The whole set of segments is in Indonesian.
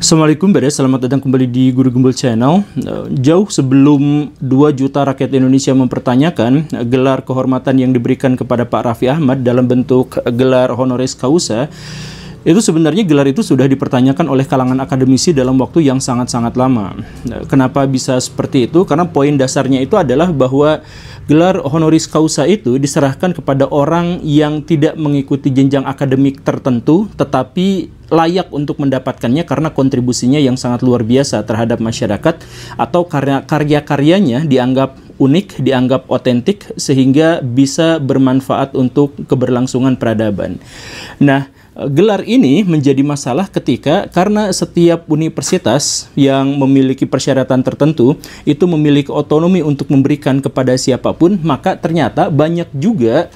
Assalamualaikum beres, selamat datang kembali di Guru Gembul Channel. Jauh sebelum 2 juta rakyat Indonesia mempertanyakan gelar kehormatan yang diberikan kepada Pak Raffi Ahmad dalam bentuk gelar honoris causa, itu sebenarnya gelar itu sudah dipertanyakan oleh kalangan akademisi dalam waktu yang sangat-sangat lama. Kenapa bisa seperti itu? Karena poin dasarnya itu adalah bahwa gelar honoris causa itu diserahkan kepada orang yang tidak mengikuti jenjang akademik tertentu, tetapi layak untuk mendapatkannya karena kontribusinya yang sangat luar biasa terhadap masyarakat, atau karya-karyanya dianggap unik, dianggap otentik, sehingga bisa bermanfaat untuk keberlangsungan peradaban. Nah, gelar ini menjadi masalah karena setiap universitas yang memiliki persyaratan tertentu itu memiliki otonomi untuk memberikan kepada siapapun, maka ternyata banyak juga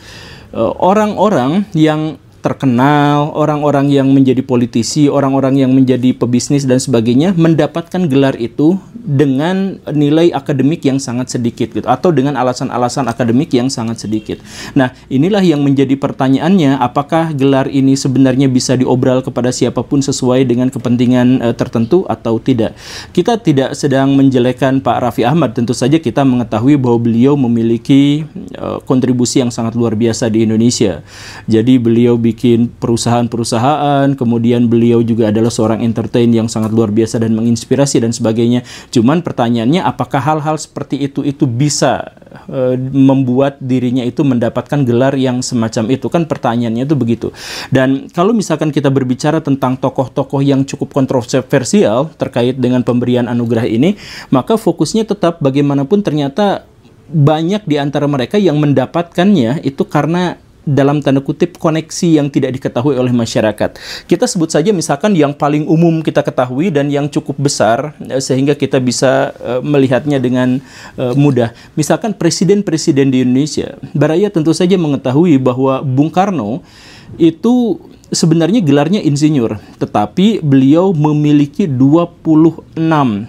orang-orang yang terkenal, orang-orang yang menjadi politisi, orang-orang yang menjadi pebisnis dan sebagainya mendapatkan gelar itu dengan nilai akademik yang sangat sedikit gitu, atau dengan alasan-alasan akademik yang sangat sedikit. Nah, inilah yang menjadi pertanyaannya, apakah gelar ini sebenarnya bisa diobral kepada siapapun sesuai dengan kepentingan tertentu atau tidak. Kita tidak sedang menjelekan Pak Raffi Ahmad, tentu saja kita mengetahui bahwa beliau memiliki kontribusi yang sangat luar biasa di Indonesia. Jadi beliau bikin perusahaan-perusahaan, kemudian beliau juga adalah seorang entertain yang sangat luar biasa dan menginspirasi dan sebagainya. Cuman pertanyaannya, apakah hal-hal seperti itu bisa membuat dirinya itu mendapatkan gelar yang semacam itu? Kan pertanyaannya itu begitu. Dan kalau misalkan kita berbicara tentang tokoh-tokoh yang cukup kontroversial terkait dengan pemberian anugerah ini, maka fokusnya tetap bagaimanapun ternyata banyak di antara mereka yang mendapatkannya itu karena dalam tanda kutip koneksi yang tidak diketahui oleh masyarakat. Kita sebut saja misalkan yang paling umum kita ketahui dan yang cukup besar sehingga kita bisa melihatnya dengan mudah. Misalkan presiden-presiden di Indonesia. Baraya tentu saja mengetahui bahwa Bung Karno itu sebenarnya gelarnya insinyur, tetapi beliau memiliki 26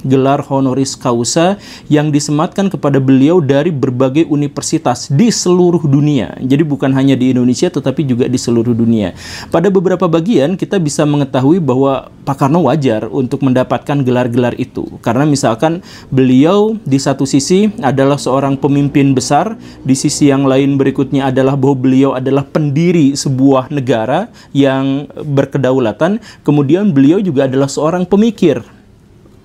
gelar honoris causa yang disematkan kepada beliau dari berbagai universitas di seluruh dunia. Jadi bukan hanya di Indonesia tetapi juga di seluruh dunia. Pada beberapa bagian kita bisa mengetahui bahwa Pak Karno wajar untuk mendapatkan gelar-gelar itu. Karena misalkan beliau di satu sisi adalah seorang pemimpin besar, di sisi yang lain berikutnya adalah bahwa beliau adalah pendiri sebuah negara yang berkedaulatan, kemudian beliau juga adalah seorang pemikir.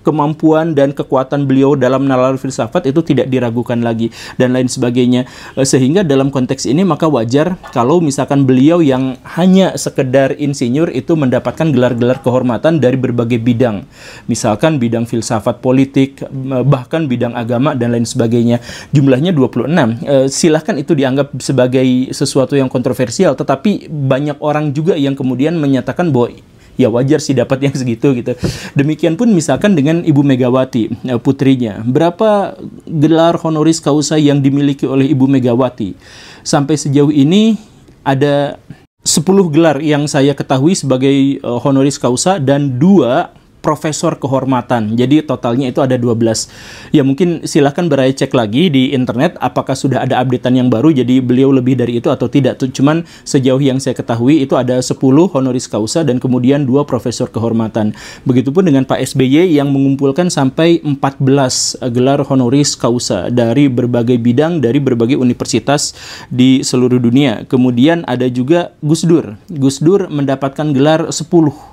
Kemampuan dan kekuatan beliau dalam nalar filsafat itu tidak diragukan lagi dan lain sebagainya. Sehingga dalam konteks ini maka wajar kalau misalkan beliau yang hanya sekedar insinyur itu mendapatkan gelar-gelar kehormatan dari berbagai bidang. Misalkan bidang filsafat politik, bahkan bidang agama dan lain sebagainya. Jumlahnya 26. Silahkan itu dianggap sebagai sesuatu yang kontroversial, tetapi banyak orang juga yang kemudian menyatakan bahwa ya wajar sih dapat yang segitu gitu. Demikian pun misalkan dengan Ibu Megawati, putrinya. Berapa gelar honoris causa yang dimiliki oleh Ibu Megawati? Sampai sejauh ini ada 10 gelar yang saya ketahui sebagai honoris causa dan 2 profesor kehormatan. Jadi totalnya itu ada 12. Ya mungkin silahkan Baraya cek lagi di internet apakah sudah ada updatean yang baru jadi beliau lebih dari itu atau tidak. Cuman sejauh yang saya ketahui itu ada 10 honoris causa dan kemudian 2 profesor kehormatan. Begitupun dengan Pak SBY yang mengumpulkan sampai 14 gelar honoris causa dari berbagai bidang, dari berbagai universitas di seluruh dunia. Kemudian ada juga Gus Dur. Gus Dur mendapatkan gelar 10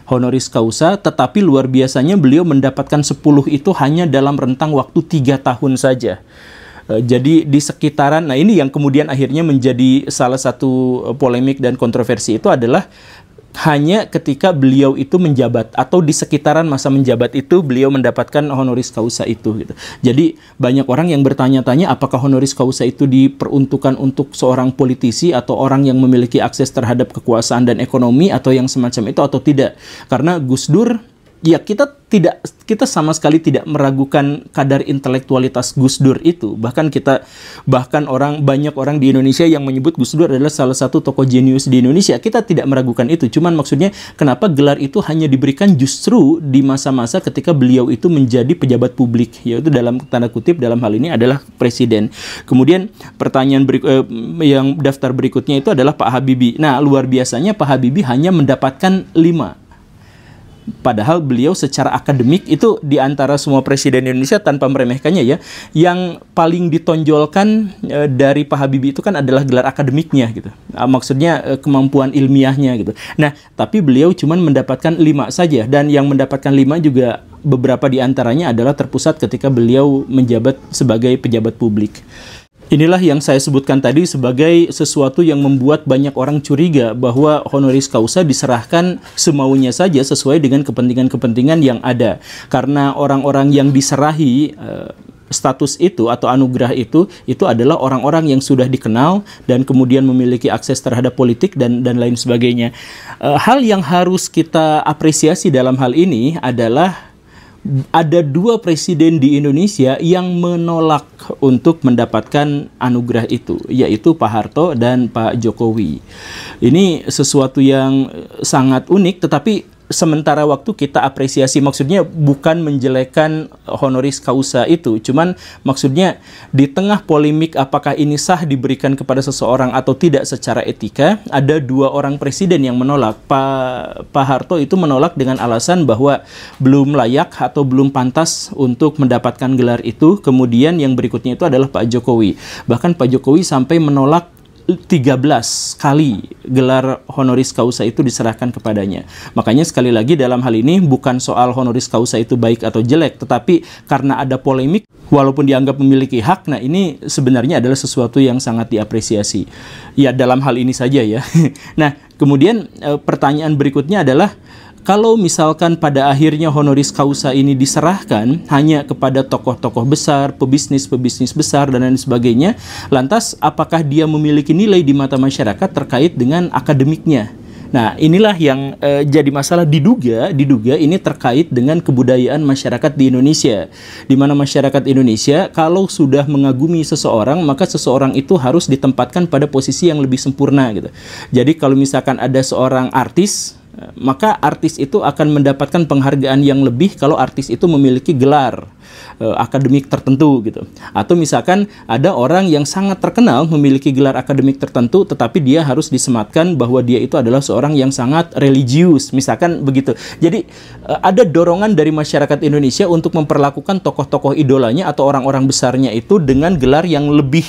honoris causa, tetapi luar biasanya beliau mendapatkan 10 itu hanya dalam rentang waktu 3 tahun saja. Jadi di sekitaran, nah ini yang kemudian akhirnya menjadi salah satu polemik dan kontroversi itu adalah hanya ketika beliau itu menjabat atau di sekitaran masa menjabat itu beliau mendapatkan honoris causa itu gitu. Jadi banyak orang yang bertanya-tanya apakah honoris causa itu diperuntukkan untuk seorang politisi atau orang yang memiliki akses terhadap kekuasaan dan ekonomi atau yang semacam itu atau tidak. Karena Gus Dur, ya kita sama sekali tidak meragukan kadar intelektualitas Gus Dur itu. Bahkan banyak orang di Indonesia yang menyebut Gus Dur adalah salah satu tokoh jenius di Indonesia. Kita tidak meragukan itu. Cuman maksudnya kenapa gelar itu hanya diberikan justru di masa-masa ketika beliau itu menjadi pejabat publik, yaitu dalam tanda kutip dalam hal ini adalah presiden. Kemudian pertanyaan yang daftar berikutnya itu adalah Pak Habibie. Nah, luar biasanya Pak Habibie hanya mendapatkan 5 Padahal beliau secara akademik itu di antara semua presiden Indonesia, tanpa meremehkannya ya, yang paling ditonjolkan dari Pak Habibie itu kan adalah gelar akademiknya gitu. Maksudnya kemampuan ilmiahnya gitu. Nah, tapi beliau cuma mendapatkan 5 saja, dan yang mendapatkan 5 juga beberapa di antaranya adalah terpusat ketika beliau menjabat sebagai pejabat publik. Inilah yang saya sebutkan tadi sebagai sesuatu yang membuat banyak orang curiga bahwa honoris causa diserahkan semaunya saja sesuai dengan kepentingan-kepentingan yang ada. Karena orang-orang yang diserahi status itu atau anugerah itu adalah orang-orang yang sudah dikenal dan kemudian memiliki akses terhadap politik dan lain sebagainya. Hal yang harus kita apresiasi dalam hal ini adalah ada 2 presiden di Indonesia yang menolak untuk mendapatkan anugerah itu, yaitu Pak Harto dan Pak Jokowi. Ini sesuatu yang sangat unik, tetapi sementara waktu kita apresiasi, maksudnya bukan menjelekkan honoris causa itu, cuman maksudnya di tengah polemik apakah ini sah diberikan kepada seseorang atau tidak secara etika, ada 2 orang presiden yang menolak. Pak Harto itu menolak dengan alasan bahwa belum layak atau belum pantas untuk mendapatkan gelar itu. Kemudian yang berikutnya itu adalah Pak Jokowi. Bahkan Pak Jokowi sampai menolak 13 kali gelar honoris causa itu diserahkan kepadanya. Makanya sekali lagi dalam hal ini bukan soal honoris causa itu baik atau jelek, tetapi karena ada polemik, walaupun dianggap memiliki hak, nah ini sebenarnya adalah sesuatu yang sangat diapresiasi. Ya dalam hal ini saja ya. Nah kemudian pertanyaan berikutnya adalah, kalau misalkan pada akhirnya honoris causa ini diserahkan hanya kepada tokoh-tokoh besar, pebisnis besar, dan lain sebagainya, lantas apakah dia memiliki nilai di mata masyarakat terkait dengan akademiknya? Nah, inilah yang jadi masalah. Diduga ini terkait dengan kebudayaan masyarakat di Indonesia, di mana masyarakat Indonesia kalau sudah mengagumi seseorang, maka seseorang itu harus ditempatkan pada posisi yang lebih sempurna gitu. Jadi kalau misalkan ada seorang artis, maka artis itu akan mendapatkan penghargaan yang lebih kalau artis itu memiliki gelar akademik tertentu gitu. Atau misalkan ada orang yang sangat terkenal memiliki gelar akademik tertentu, tetapi dia harus disematkan bahwa dia itu adalah seorang yang sangat religius, misalkan begitu. Jadi ada dorongan dari masyarakat Indonesia untuk memperlakukan tokoh-tokoh idolanya atau orang-orang besarnya itu dengan gelar yang lebih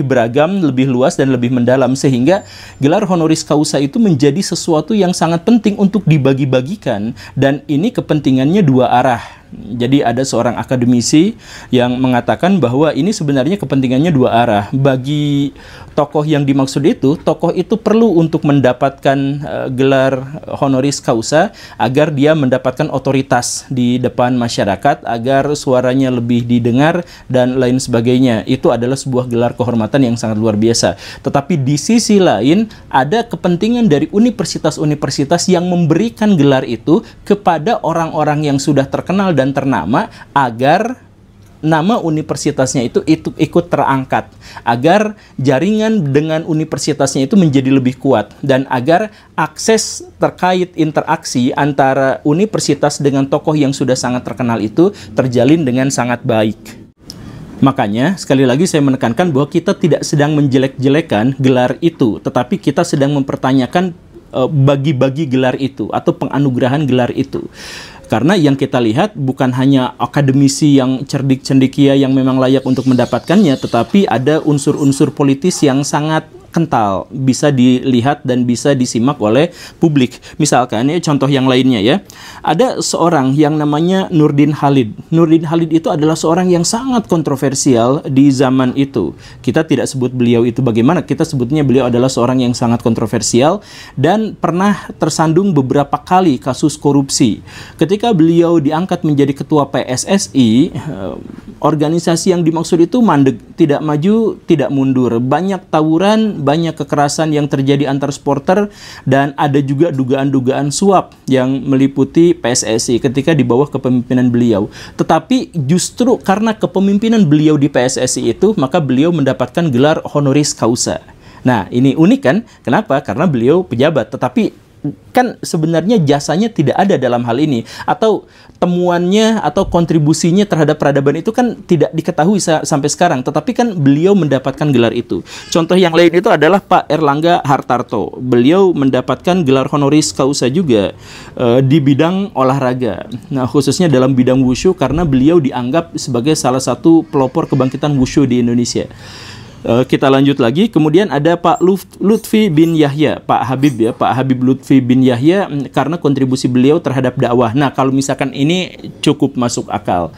beragam, lebih luas, dan lebih mendalam, sehingga gelar honoris causa itu menjadi sesuatu yang sangat penting untuk dibagi-bagikan, dan ini kepentingannya 2 arah. Jadi ada seorang akademisi yang mengatakan bahwa ini sebenarnya kepentingannya 2 arah. Bagi tokoh yang dimaksud itu, tokoh itu perlu untuk mendapatkan gelar honoris causa agar dia mendapatkan otoritas di depan masyarakat, agar suaranya lebih didengar, dan lain sebagainya. Itu adalah sebuah gelar kehormatan yang sangat luar biasa. Tetapi di sisi lain, ada kepentingan dari universitas-universitas yang memberikan gelar itu kepada orang-orang yang sudah terkenal dan ternama, agar nama universitasnya itu ikut terangkat, agar jaringan dengan universitasnya itu menjadi lebih kuat, dan agar akses terkait interaksi antara universitas dengan tokoh yang sudah sangat terkenal itu terjalin dengan sangat baik. Makanya, sekali lagi saya menekankan bahwa kita tidak sedang menjelek-jelekan gelar itu, tetapi kita sedang mempertanyakan bagi-bagi gelar itu atau penganugerahan gelar itu. Karena yang kita lihat bukan hanya akademisi yang cerdik cendekia yang memang layak untuk mendapatkannya, tetapi ada unsur-unsur politis yang sangat kental, bisa dilihat dan bisa disimak oleh publik. Misalkan ya, contoh yang lainnya ya, ada seorang yang namanya Nurdin Halid. Nurdin Halid itu adalah seorang yang sangat kontroversial di zaman itu. Kita tidak sebut beliau itu bagaimana, kita sebutnya beliau adalah seorang yang sangat kontroversial dan pernah tersandung beberapa kali kasus korupsi. Ketika beliau diangkat menjadi ketua PSSI, organisasi yang dimaksud itu mandek, tidak maju, tidak mundur, banyak tawuran, banyak kekerasan yang terjadi antar supporter, dan ada juga dugaan-dugaan suap yang meliputi PSSI ketika di bawah kepemimpinan beliau. Tetapi justru karena kepemimpinan beliau di PSSI itu, maka beliau mendapatkan gelar honoris causa. Nah, ini unik kan? Kenapa? Karena beliau pejabat, tetapi kan sebenarnya jasanya tidak ada dalam hal ini, atau temuannya atau kontribusinya terhadap peradaban itu kan tidak diketahui sampai sekarang, tetapi kan beliau mendapatkan gelar itu. Contoh yang lain itu adalah Pak Erlangga Hartarto. Beliau mendapatkan gelar honoris causa juga di bidang olahraga. Nah, khususnya dalam bidang wushu karena beliau dianggap sebagai salah satu pelopor kebangkitan wushu di Indonesia. Kita lanjut lagi, kemudian ada Pak Lutfi bin Yahya, Pak Habib ya, Pak Habib Lutfi bin Yahya, karena kontribusi beliau terhadap dakwah. Nah, kalau misalkan ini cukup masuk akal,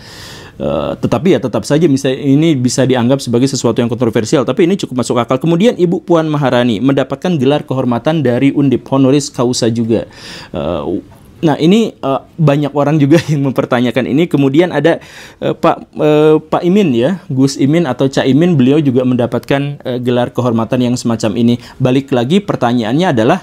tetapi ya tetap saja ini bisa dianggap sebagai sesuatu yang kontroversial, tapi ini cukup masuk akal. Kemudian Ibu Puan Maharani mendapatkan gelar kehormatan dari Undip, honoris causa juga. Nah, ini banyak orang juga yang mempertanyakan ini. Kemudian ada Pak Imin ya, Gus Imin atau Cak Imin, beliau juga mendapatkan gelar kehormatan yang semacam ini. Balik lagi pertanyaannya adalah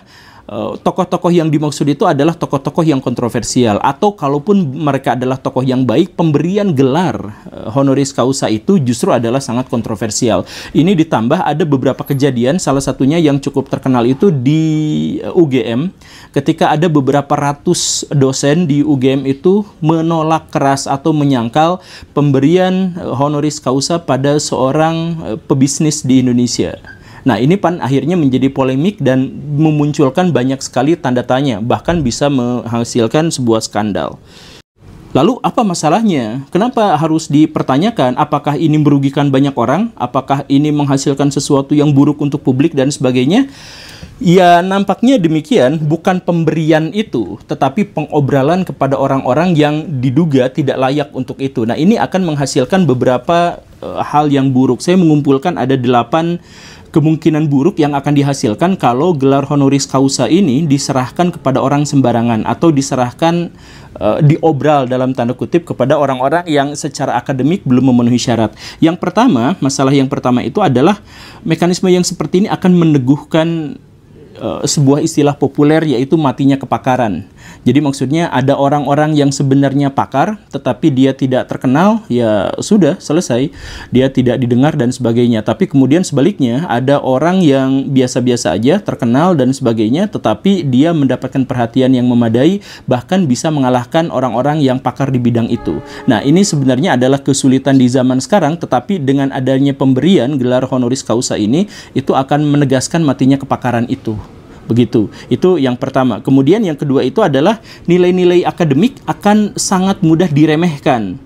tokoh-tokoh yang dimaksud itu adalah tokoh-tokoh yang kontroversial, atau kalaupun mereka adalah tokoh yang baik, pemberian gelar honoris causa itu justru adalah sangat kontroversial. Ini ditambah ada beberapa kejadian, salah satunya yang cukup terkenal itu di UGM, ketika ada beberapa ratus dosen di UGM itu menolak keras atau menyangkal pemberian honoris causa pada seorang pebisnis di Indonesia. Nah, ini akhirnya menjadi polemik dan memunculkan banyak sekali tanda tanya, bahkan bisa menghasilkan sebuah skandal. Lalu apa masalahnya? Kenapa harus dipertanyakan? Apakah ini merugikan banyak orang? Apakah ini menghasilkan sesuatu yang buruk untuk publik dan sebagainya? Ya, nampaknya demikian, bukan pemberian itu, tetapi pengobralan kepada orang-orang yang diduga tidak layak untuk itu. Nah, ini akan menghasilkan beberapa hal yang buruk. Saya mengumpulkan ada 8 kemungkinan buruk yang akan dihasilkan kalau gelar honoris causa ini diserahkan kepada orang sembarangan atau diserahkan diobral dalam tanda kutip kepada orang-orang yang secara akademik belum memenuhi syarat. Yang pertama, masalah yang pertama itu adalah mekanisme yang seperti ini akan meneguhkan sebuah istilah populer, yaitu matinya kepakaran. Jadi maksudnya ada orang-orang yang sebenarnya pakar tetapi dia tidak terkenal, ya sudah selesai, dia tidak didengar dan sebagainya. Tapi kemudian sebaliknya ada orang yang biasa-biasa aja, terkenal dan sebagainya, tetapi dia mendapatkan perhatian yang memadai, bahkan bisa mengalahkan orang-orang yang pakar di bidang itu. Nah, ini sebenarnya adalah kesulitan di zaman sekarang, tetapi dengan adanya pemberian gelar honoris causa ini, itu akan menegaskan matinya kepakaran itu. Begitu, itu yang pertama. Kemudian yang kedua itu adalah nilai-nilai akademik akan sangat mudah diremehkan.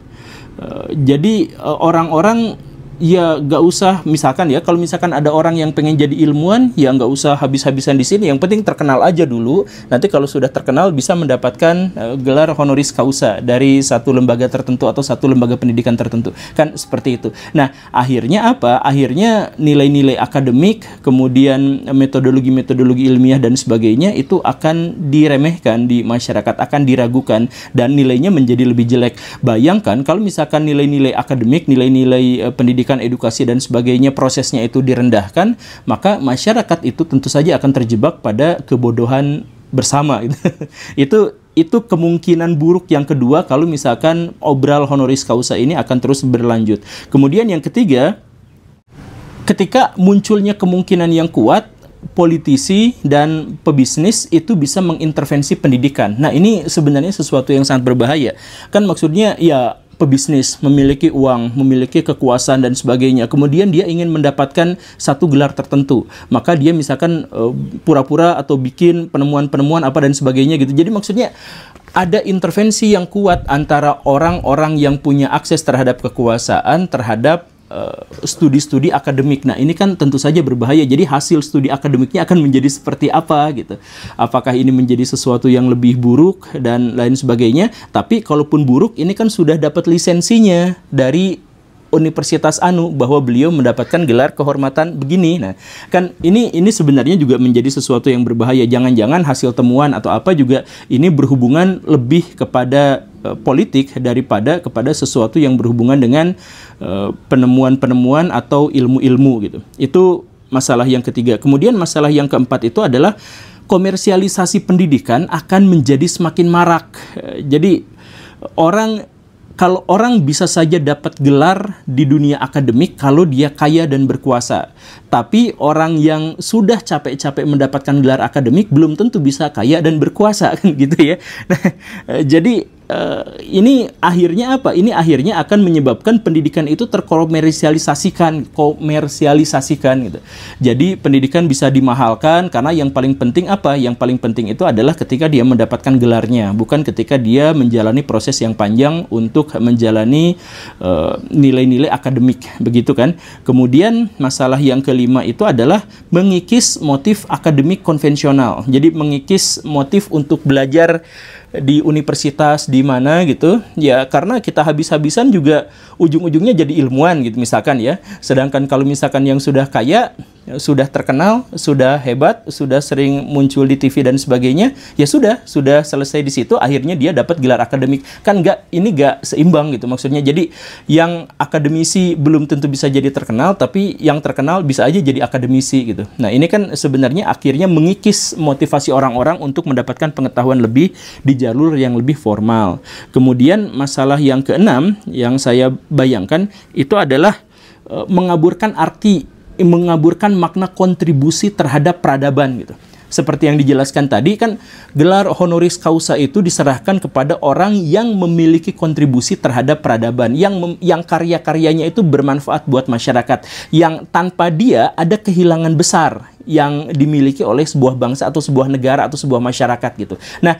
Jadi orang-orang ya nggak usah, misalkan ya, kalau misalkan ada orang yang pengen jadi ilmuwan, ya nggak usah habis-habisan di sini. Yang penting terkenal aja dulu. Nanti kalau sudah terkenal bisa mendapatkan gelar honoris causa dari satu lembaga tertentu atau satu lembaga pendidikan tertentu. Kan seperti itu. Nah, akhirnya apa? Akhirnya nilai-nilai akademik, kemudian metodologi-metodologi ilmiah dan sebagainya itu akan diremehkan di masyarakat, akan diragukan dan nilainya menjadi lebih jelek. Bayangkan kalau misalkan nilai-nilai akademik, nilai-nilai pendidikan, edukasi dan sebagainya, prosesnya itu direndahkan, maka masyarakat itu tentu saja akan terjebak pada kebodohan bersama. Itu kemungkinan buruk yang kedua kalau misalkan obral honoris causa ini akan terus berlanjut. Kemudian yang ketiga, ketika munculnya kemungkinan yang kuat, politisi dan pebisnis itu bisa mengintervensi pendidikan. Nah, ini sebenarnya sesuatu yang sangat berbahaya. Kan maksudnya ya, pebisnis memiliki uang, memiliki kekuasaan dan sebagainya. Kemudian dia ingin mendapatkan satu gelar tertentu. Maka dia misalkan pura-pura atau bikin penemuan-penemuan apa dan sebagainya gitu. Jadi maksudnya ada intervensi yang kuat antara orang-orang yang punya akses terhadap kekuasaan terhadap studi-studi akademik. Nah, ini kan tentu saja berbahaya. Jadi hasil studi akademiknya akan menjadi seperti apa gitu. Apakah ini menjadi sesuatu yang lebih buruk dan lain sebagainya. Tapi kalaupun buruk, ini kan sudah dapat lisensinya dari Universitas Anu bahwa beliau mendapatkan gelar kehormatan begini. Nah, kan ini sebenarnya juga menjadi sesuatu yang berbahaya. Jangan-jangan hasil temuan atau apa juga ini berhubungan lebih kepada politik daripada kepada sesuatu yang berhubungan dengan penemuan-penemuan atau ilmu-ilmu gitu. Itu masalah yang ketiga. Kemudian masalah yang keempat itu adalah komersialisasi pendidikan akan menjadi semakin marak. Jadi orang kalau orang bisa saja dapat gelar di dunia akademik kalau dia kaya dan berkuasa. Tapi orang yang sudah capek-capek mendapatkan gelar akademik belum tentu bisa kaya dan berkuasa, kan gitu ya. Nah, jadi ini akhirnya apa? Ini akhirnya akan menyebabkan pendidikan itu terkomersialisasikan, gitu. Jadi pendidikan bisa dimahalkan karena yang paling penting apa? Yang paling penting itu adalah ketika dia mendapatkan gelarnya, bukan ketika dia menjalani proses yang panjang untuk menjalani nilai-nilai akademik, begitu kan? Kemudian masalah yang kelima itu adalah mengikis motif akademik konvensional. Jadi mengikis motif untuk belajar di universitas di mana gitu ya, karena kita habis-habisan juga ujung-ujungnya jadi ilmuwan gitu misalkan ya. Sedangkan kalau misalkan yang sudah kaya, sudah terkenal, sudah hebat, sudah sering muncul di TV dan sebagainya, ya sudah selesai di situ, akhirnya dia dapat gelar akademik. Kan ini nggak seimbang gitu maksudnya. Jadi yang akademisi belum tentu bisa jadi terkenal, tapi yang terkenal bisa aja jadi akademisi gitu. Nah, ini kan sebenarnya akhirnya mengikis motivasi orang-orang untuk mendapatkan pengetahuan lebih di jalur yang lebih formal. Kemudian masalah yang keenam yang saya bayangkan itu adalah mengaburkan makna kontribusi terhadap peradaban gitu. Seperti yang dijelaskan tadi kan, gelar honoris causa itu diserahkan kepada orang yang memiliki kontribusi terhadap peradaban, yang karya-karyanya itu bermanfaat buat masyarakat, yang tanpa dia ada kehilangan besar yang dimiliki oleh sebuah bangsa atau sebuah negara atau sebuah masyarakat gitu. Nah,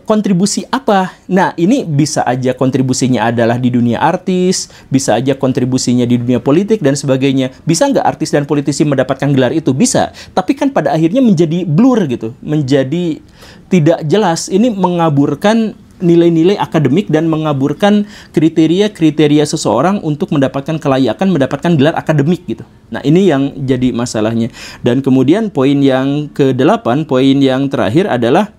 kontribusi apa? Nah, ini bisa aja kontribusinya adalah di dunia artis, bisa aja kontribusinya di dunia politik dan sebagainya. Bisa nggak artis dan politisi mendapatkan gelar itu? Bisa. Tapi kan pada akhirnya menjadi blur gitu, menjadi tidak jelas. Ini mengaburkan nilai-nilai akademik dan mengaburkan kriteria-kriteria seseorang untuk mendapatkan kelayakan mendapatkan gelar akademik gitu. Nah, ini yang jadi masalahnya. Dan kemudian poin yang ke-8, poin yang terakhir adalah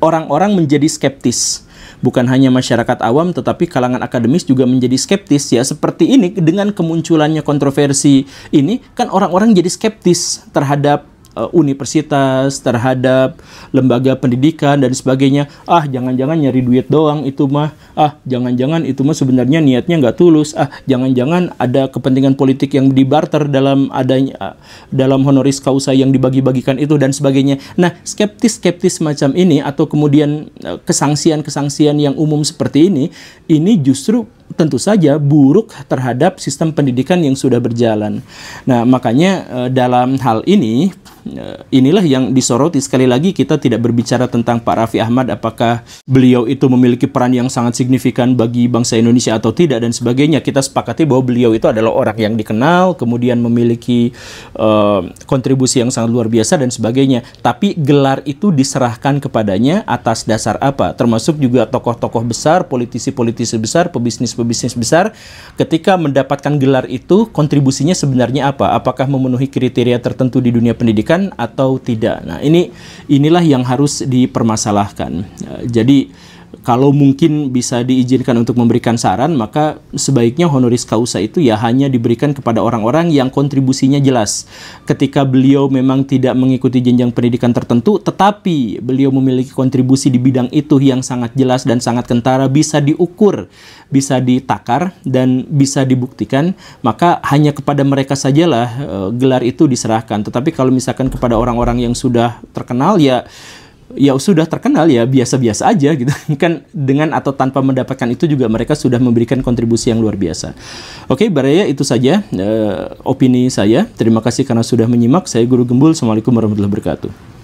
orang-orang menjadi skeptis. Bukan hanya masyarakat awam, tetapi kalangan akademis juga menjadi skeptis ya. Seperti ini, dengan kemunculannya kontroversi ini, kan orang-orang jadi skeptis terhadap universitas, terhadap lembaga pendidikan dan sebagainya. Ah, jangan-jangan nyari duit doang itu mah. Ah, jangan-jangan itu mah sebenarnya niatnya nggak tulus. Ah, jangan-jangan ada kepentingan politik yang dibarter dalam honoris causa yang dibagi-bagikan itu dan sebagainya. Nah, skeptis-skeptis macam ini atau kemudian kesangsian-kesangsian yang umum seperti ini justru tentu saja buruk terhadap sistem pendidikan yang sudah berjalan. Nah, makanya dalam hal ini, inilah yang disoroti. Sekali lagi, kita tidak berbicara tentang Pak Raffi Ahmad, apakah beliau itu memiliki peran yang sangat signifikan bagi bangsa Indonesia atau tidak dan sebagainya. Kita sepakati bahwa beliau itu adalah orang yang dikenal, kemudian memiliki kontribusi yang sangat luar biasa dan sebagainya. Tapi gelar itu diserahkan kepadanya atas dasar apa? Termasuk juga tokoh-tokoh besar, politisi-politisi besar, pebisnis besar, ketika mendapatkan gelar itu kontribusinya sebenarnya apa? Apakah memenuhi kriteria tertentu di dunia pendidikan atau tidak? Nah, inilah yang harus dipermasalahkan. Jadi kalau mungkin bisa diizinkan untuk memberikan saran, maka sebaiknya honoris causa itu ya hanya diberikan kepada orang-orang yang kontribusinya jelas. Ketika beliau memang tidak mengikuti jenjang pendidikan tertentu, tetapi beliau memiliki kontribusi di bidang itu yang sangat jelas dan sangat kentara, bisa diukur, bisa ditakar, dan bisa dibuktikan, maka hanya kepada mereka sajalah gelar itu diserahkan. Tetapi kalau misalkan kepada orang-orang yang sudah terkenal, ya sudah terkenal ya biasa-biasa aja gitu kan, dengan atau tanpa mendapatkan itu juga mereka sudah memberikan kontribusi yang luar biasa. Oke, Baraya, itu saja opini saya. Terima kasih karena sudah menyimak. Saya Guru Gembul. Assalamualaikum warahmatullahi wabarakatuh.